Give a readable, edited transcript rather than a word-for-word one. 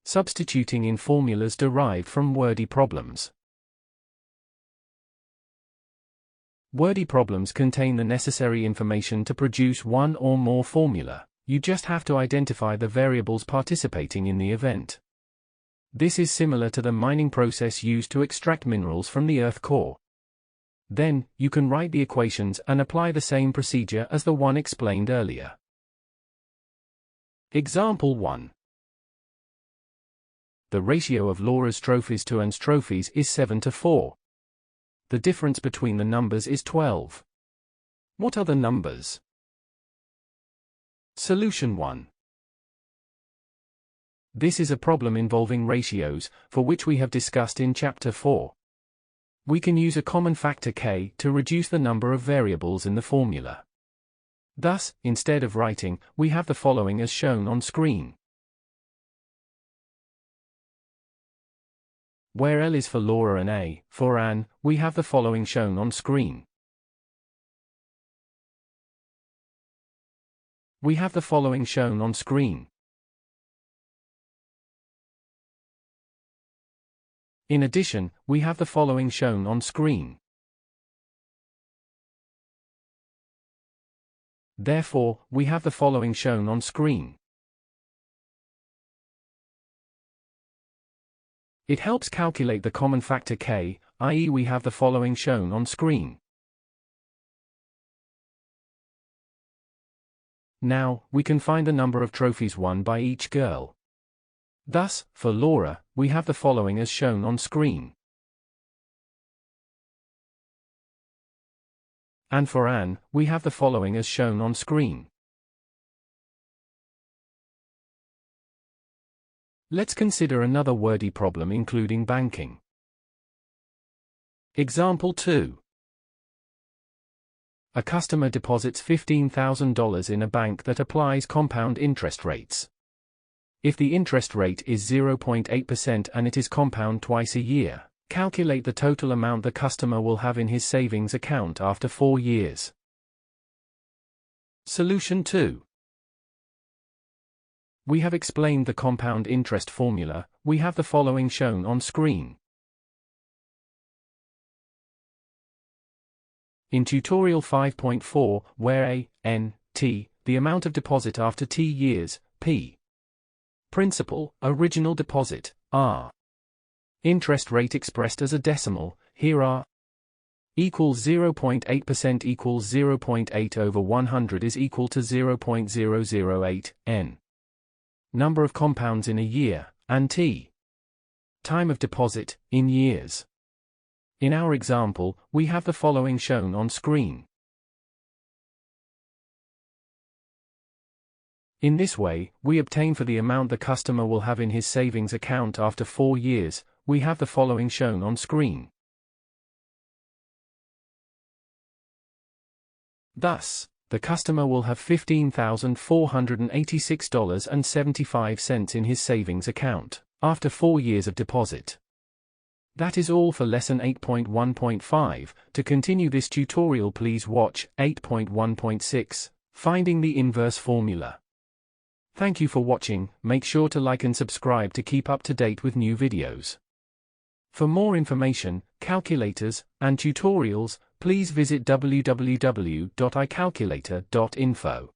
Substituting in formulas derived from wordy problems. Wordy problems contain the necessary information to produce one or more formula. You just have to identify the variables participating in the event. This is similar to the mining process used to extract minerals from the earth core. Then, you can write the equations and apply the same procedure as the one explained earlier. Example 1. The ratio of Laura's trophies to Anne's trophies is 7:4. The difference between the numbers is 12. What are the numbers? Solution 1. This is a problem involving ratios, for which we have discussed in Chapter 4. We can use a common factor k to reduce the number of variables in the formula. Thus, instead of writing, we have the following as shown on screen. Where L is for Laura and A for Anne, we have the following shown on screen. We have the following shown on screen. In addition, we have the following shown on screen. Therefore, we have the following shown on screen. It helps calculate the common factor k, i.e. we have the following shown on screen. Now, we can find the number of trophies won by each girl. Thus, for Laura, we have the following as shown on screen. And for Anne, we have the following as shown on screen. Let's consider another wordy problem including banking. Example 2. A customer deposits $15,000 in a bank that applies compound interest rates. If the interest rate is 0.8% and it is compound twice a year, calculate the total amount the customer will have in his savings account after 4 years. Solution 2. We have explained the compound interest formula. We have the following shown on screen. In tutorial 5.4, where A, N, T, the amount of deposit after T years, P. Principal, original deposit, R. Interest rate expressed as a decimal, here R equals 0.8% equals 0.8 over 100 is equal to 0.008, N. Number of compounds in a year, and T. Time of deposit, in years. In our example, we have the following shown on screen. In this way, we obtain for the amount the customer will have in his savings account after 4 years, we have the following shown on screen. Thus, the customer will have $15,486.75 in his savings account, after 4 years of deposit. That is all for lesson 8.1.5. To continue this tutorial, please watch 8.1.6, Finding the Inverse Formula. Thank you for watching. Make sure to like and subscribe to keep up to date with new videos. For more information, calculators, and tutorials, please visit www.icalculator.info.